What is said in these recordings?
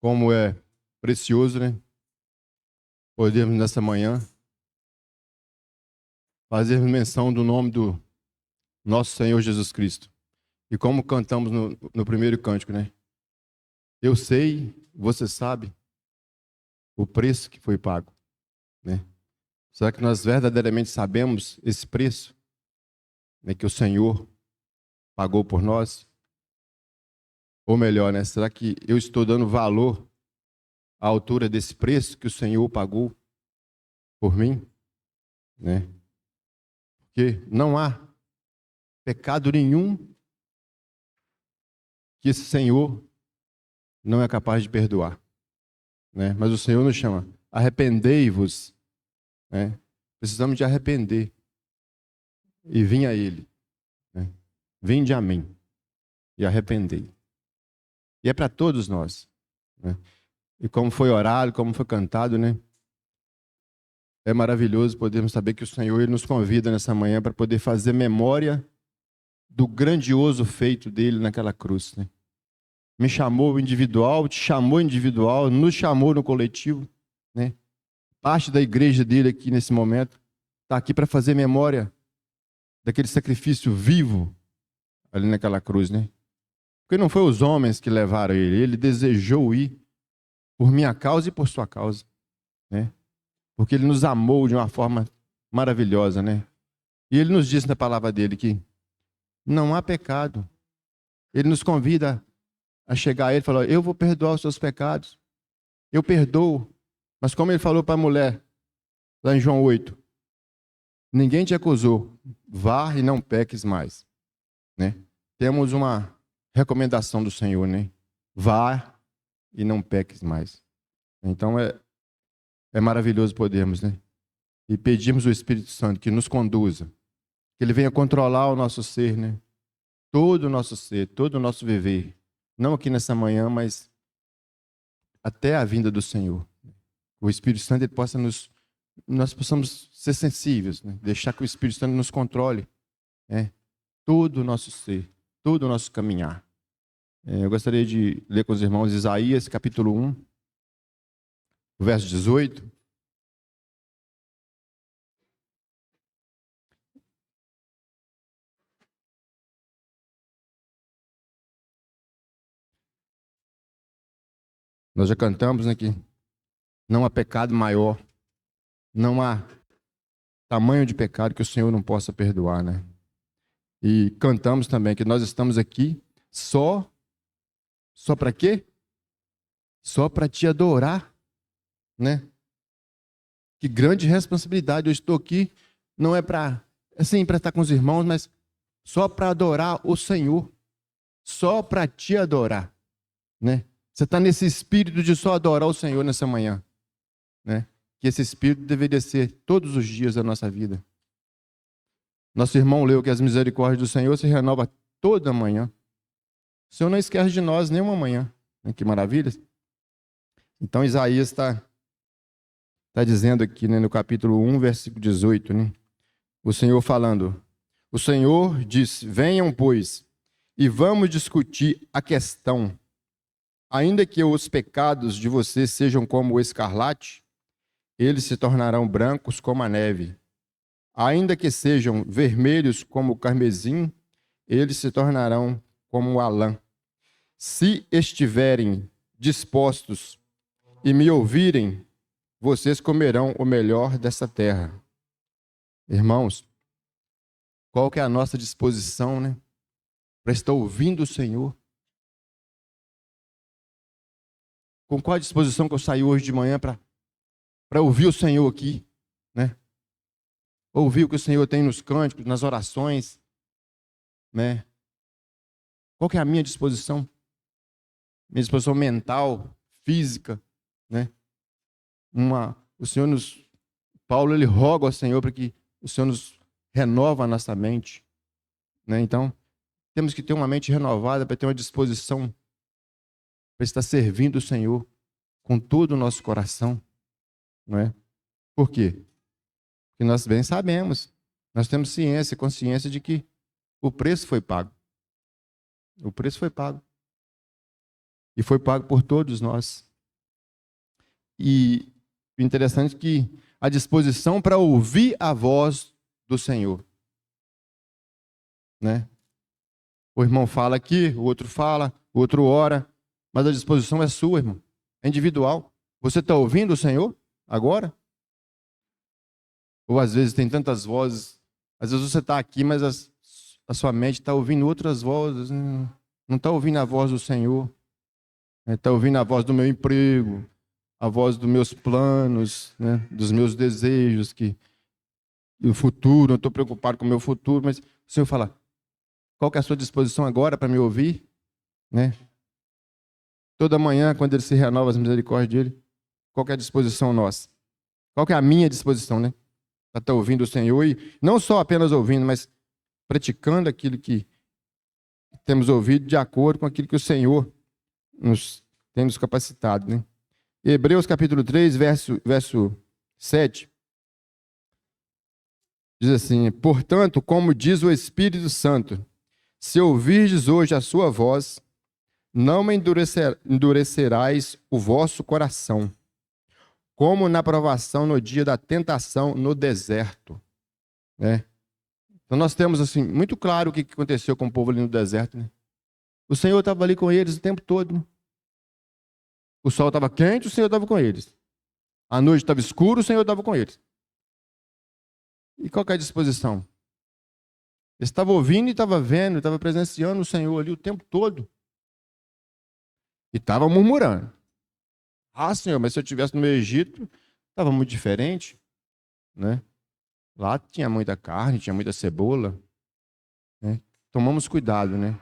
Como é precioso, né? Podermos nessa manhã fazer menção do nome do nosso Senhor Jesus Cristo. E como cantamos no primeiro cântico, né? Eu sei, você sabe o preço que foi pago, né? Será que nós verdadeiramente sabemos esse preço, né, que o Senhor pagou por nós? Ou melhor, né? Será que eu estou dando valor à altura desse preço que o Senhor pagou por mim, né? Porque não há pecado nenhum que esse Senhor não é capaz de perdoar, né? Mas o Senhor nos chama, arrependei-vos, né? Precisamos de arrepender e vim a Ele, né? Vinde a mim e arrependei. E é para todos nós, né? E como foi orado, como foi cantado, né? É maravilhoso podermos saber que o Senhor Ele nos convida nessa manhã para poder fazer memória do grandioso feito dele naquela cruz, né? Me chamou individual, te chamou individual, nos chamou no coletivo, né? Parte da igreja dele aqui nesse momento está aqui para fazer memória daquele sacrifício vivo ali naquela cruz, né? Porque não foi os homens que levaram ele, ele desejou ir por minha causa e por sua causa, né? Porque ele nos amou de uma forma maravilhosa, né? E ele nos diz na palavra dele que não há pecado. Ele nos convida a chegar a ele e falar: eu vou perdoar os seus pecados, eu perdoo. Mas como ele falou para a mulher, lá em João 8, ninguém te acusou, vá e não peques mais, né? Temos uma recomendação do Senhor, né? Vá e não peques mais. Então é maravilhoso podermos, né? E pedimos ao Espírito Santo que nos conduza, que Ele venha controlar o nosso ser, né? Todo o nosso ser, todo o nosso viver. Não aqui nessa manhã, mas até a vinda do Senhor. O Espírito Santo ele possa nós possamos ser sensíveis, né? Deixar que o Espírito Santo nos controle, né? Todo o nosso ser, todo o nosso caminhar. Eu gostaria de ler com os irmãos Isaías, capítulo 1, verso 18. Nós já cantamos aqui. Não há pecado maior, não há tamanho de pecado que o Senhor não possa perdoar, né? E cantamos também que nós estamos aqui só para quê? Só para te adorar, né? Que grande responsabilidade. Eu estou aqui não é para assim para estar com os irmãos, mas só para adorar o Senhor, só para te adorar, né? Você está nesse espírito de só adorar o Senhor nessa manhã, né? Que esse espírito deveria ser todos os dias da nossa vida. Nosso irmão leu que as misericórdias do Senhor se renovam toda manhã. O Senhor não esquece de nós nenhuma manhã. Que maravilha. Então Isaías está dizendo aqui, né, no capítulo 1, versículo 18, né? O Senhor falando. O Senhor diz: venham, pois, e vamos discutir a questão. Ainda que os pecados de vocês sejam como o escarlate, eles se tornarão brancos como a neve. Ainda que sejam vermelhos como o carmesim, eles se tornarão como a lã. Se estiverem dispostos e me ouvirem, vocês comerão o melhor dessa terra. Irmãos, qual que é a nossa disposição, né? Para estar ouvindo o Senhor? Com qual a disposição que eu saí hoje de manhã para ouvir o Senhor aqui, né? Ouvir o que o Senhor tem nos cânticos, nas orações, né? Qual que é a minha disposição? Minha disposição mental, física, né? O Senhor Paulo ele roga ao Senhor para que o Senhor nos renova a nossa mente, né? Então, temos que ter uma mente renovada para ter uma disposição para estar servindo o Senhor com todo o nosso coração, não é? Por quê? Porque nós bem sabemos, nós temos ciência, consciência de que o preço foi pago. O preço foi pago. E foi pago por todos nós. E o interessante é que a disposição para ouvir a voz do Senhor, né? O irmão fala aqui, o outro fala, o outro ora, mas a disposição é sua, irmão. É individual. Você está ouvindo o Senhor agora? Ou às vezes tem tantas vozes, às vezes você está aqui, mas a sua mente está ouvindo outras vozes, né? Não está ouvindo a voz do Senhor, está ouvindo a voz do meu emprego, a voz dos meus planos, né? Dos meus desejos, e o futuro, eu estou preocupado com o meu futuro, mas o Senhor fala, qual que é a sua disposição agora para me ouvir? Né? Toda manhã, quando Ele se renova as misericórdias dEle, qual que é a disposição nossa? Qual que é a minha disposição, né? Para estar ouvindo o Senhor e não só apenas ouvindo, mas praticando aquilo que temos ouvido de acordo com aquilo que o Senhor tem nos capacitado, né? Hebreus capítulo 3, verso 7, diz assim, portanto, como diz o Espírito Santo, se ouvirdes hoje a sua voz, não endurecerás o vosso coração, como na provação no dia da tentação no deserto. Né? Então nós temos assim, muito claro o que aconteceu com o povo ali no deserto. Né? O Senhor estava ali com eles o tempo todo. Né? O sol estava quente, o Senhor estava com eles. A noite estava escura, o Senhor estava com eles. E qual que é a disposição? Eles estavam ouvindo e estavam vendo, estavam presenciando o Senhor ali o tempo todo. E estavam murmurando. Ah, Senhor, mas se eu estivesse no meu Egito, estava muito diferente. Né? Lá tinha muita carne, tinha muita cebola. Né? Tomamos cuidado, né?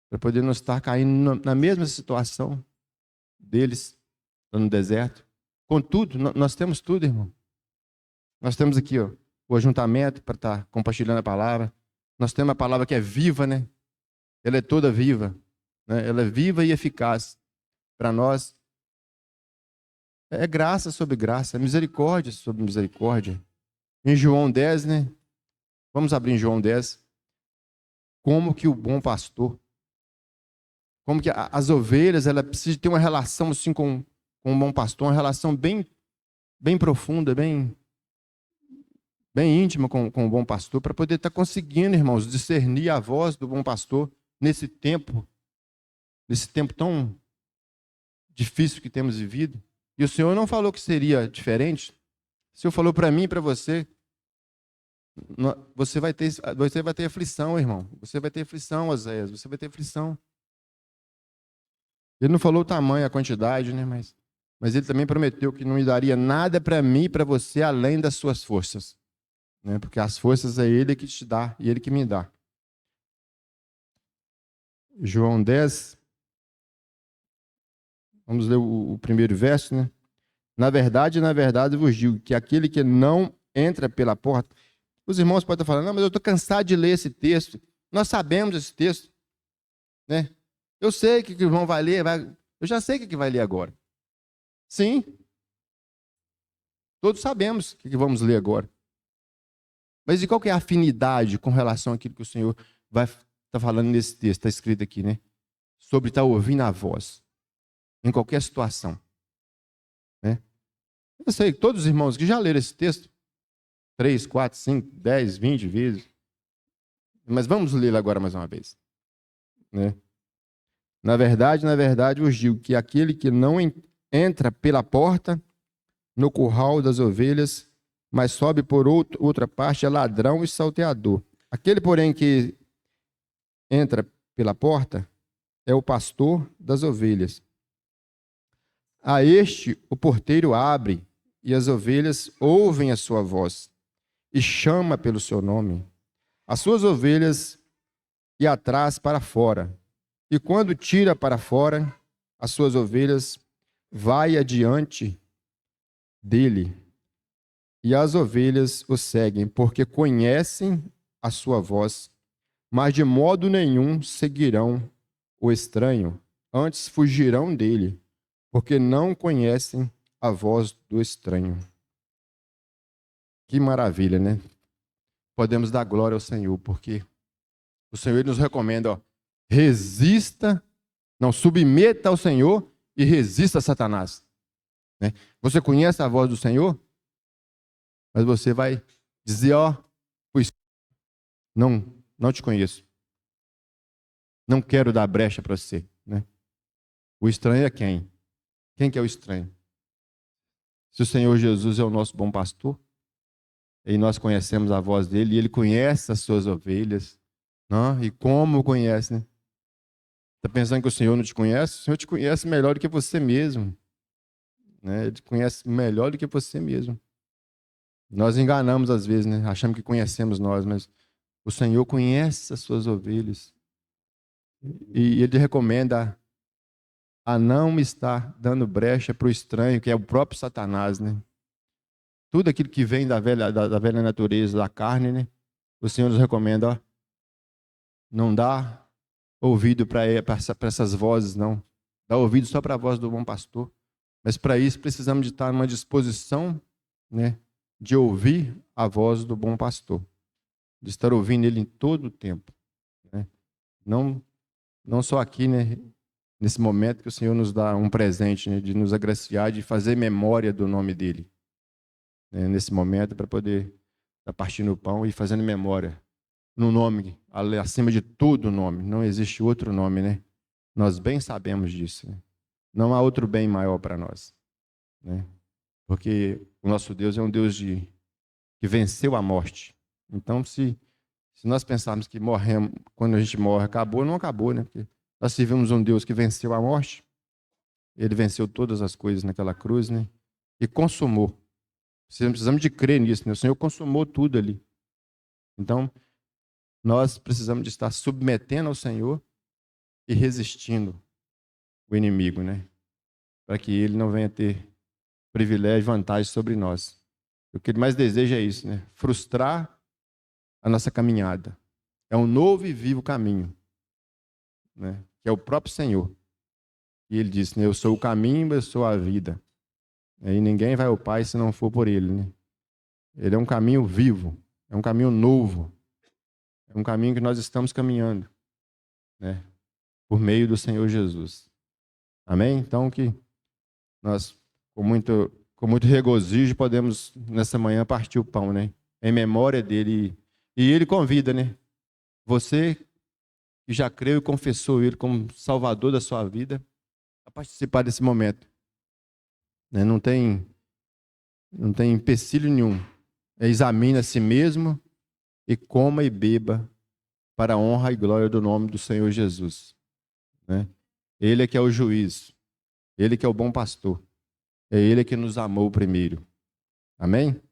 Para poder não estar caindo na mesma situação deles, no deserto. Contudo, nós temos tudo, irmão. Nós temos aqui ó, o ajuntamento para estar compartilhando a palavra. Nós temos a palavra que é viva, né? Ela é toda viva. Né? Ela é viva e eficaz para nós. É graça sobre graça, é misericórdia sobre misericórdia. Em João 10, né? Vamos abrir em João 10. Como que o bom pastor, como que as ovelhas, ela precisa ter uma relação assim com um bom pastor, uma relação bem profunda, bem íntima com o bom pastor, para poder estar conseguindo, irmãos, discernir a voz do bom pastor nesse tempo tão difícil que temos vivido. E o Senhor não falou que seria diferente. O Senhor falou para mim e para você, você vai ter aflição, irmão. Você vai ter aflição, Oséias, você vai ter aflição. Ele não falou o tamanho, a quantidade, né? Mas ele também prometeu que não me daria nada para mim e para você além das suas forças. Né? Porque as forças é Ele que te dá e Ele que me dá. João 10. Vamos ler o primeiro verso, né? Na verdade, vos digo que aquele que não entra pela porta... Os irmãos podem estar falando, não, mas eu estou cansado de ler esse texto. Nós sabemos esse texto. Né? Eu sei que o irmão vai ler, eu já sei o que vai ler agora. Sim. Todos sabemos o que vamos ler agora. Mas e qual que é a afinidade com relação àquilo que o Senhor vai estar falando nesse texto? Está escrito aqui, né? Sobre estar ouvindo a voz. Em qualquer situação. Né? Eu sei que todos os irmãos que já leram esse texto, 3, 4, 5, 10, 20 vezes. Mas vamos ler agora mais uma vez. Né? Na verdade, vos digo que aquele que não entra pela porta no curral das ovelhas, mas sobe por outra parte é ladrão e salteador. Aquele, porém, que entra pela porta é o pastor das ovelhas. A este o porteiro abre, e as ovelhas ouvem a sua voz, e chama pelo seu nome. As suas ovelhas e atrás para fora. E quando tira para fora as suas ovelhas, vai adiante dele. E as ovelhas o seguem, porque conhecem a sua voz, mas de modo nenhum seguirão o estranho, antes fugirão dele, porque não conhecem a voz do estranho. Que maravilha, né? Podemos dar glória ao Senhor, porque o Senhor nos recomenda, ó, resista, não submeta ao Senhor e resista a Satanás. né? Você conhece a voz do Senhor, mas você vai dizer, ó, não, não te conheço. Não quero dar brecha para você, né? O estranho é quem? Quem que é o estranho? Se o Senhor Jesus é o nosso bom pastor, e nós conhecemos a voz dele, e ele conhece as suas ovelhas, não? E como conhece, né? Está pensando que o Senhor não te conhece? O Senhor te conhece melhor do que você mesmo, né? Ele te conhece melhor do que você mesmo. Nós enganamos às vezes, né? Achamos que conhecemos nós, mas o Senhor conhece as suas ovelhas. E ele recomenda a não estar dando brecha para o estranho, que é o próprio Satanás, né? Tudo aquilo que vem da velha natureza, da carne, né? O Senhor nos recomenda, ó, não dá ouvido para essas vozes, não. Dá ouvido só para a voz do bom pastor. Mas para isso precisamos de estar numa disposição, né, de ouvir a voz do bom pastor, de estar ouvindo ele em todo o tempo, né? Não, não só aqui, né, nesse momento que o Senhor nos dá um presente, né, de nos agraciar, de fazer memória do nome dele, né, nesse momento para poder estar partindo o pão e fazendo memória no nome, acima de todo nome. Não existe outro nome, né? Nós bem sabemos disso, né? Não há outro bem maior para nós, né? Porque o nosso Deus é um Deus que venceu a morte. Então, se nós pensarmos que morremos, quando a gente morre, acabou, não acabou, né? Porque nós servimos um Deus que venceu a morte, ele venceu todas as coisas naquela cruz, né? E consumou. Precisamos de crer nisso, né? O Senhor consumou tudo ali. Então, nós precisamos de estar submetendo ao Senhor e resistindo o inimigo, né? Para que ele não venha ter privilégio, vantagem sobre nós. O que ele mais deseja é isso, né? Frustrar a nossa caminhada. É um novo e vivo caminho, né? Que é o próprio Senhor. E ele disse, né? Eu sou o caminho, eu sou a vida. E ninguém vai ao Pai se não for por ele, né? Ele é um caminho vivo, é um caminho novo, é um caminho que nós estamos caminhando, né? Por meio do Senhor Jesus. Amém? Então que nós, com muito regozijo, podemos nessa manhã partir o pão, né? Em memória dele. E ele convida, né? Você que já creu e confessou ele como Salvador da sua vida, a participar desse momento, né? Não tem empecilho nenhum. Examine a si mesmo e coma e beba para a honra e glória do nome do Senhor Jesus, né? Ele é que é o juiz, ele que é o bom pastor, é ele que nos amou primeiro. Amém?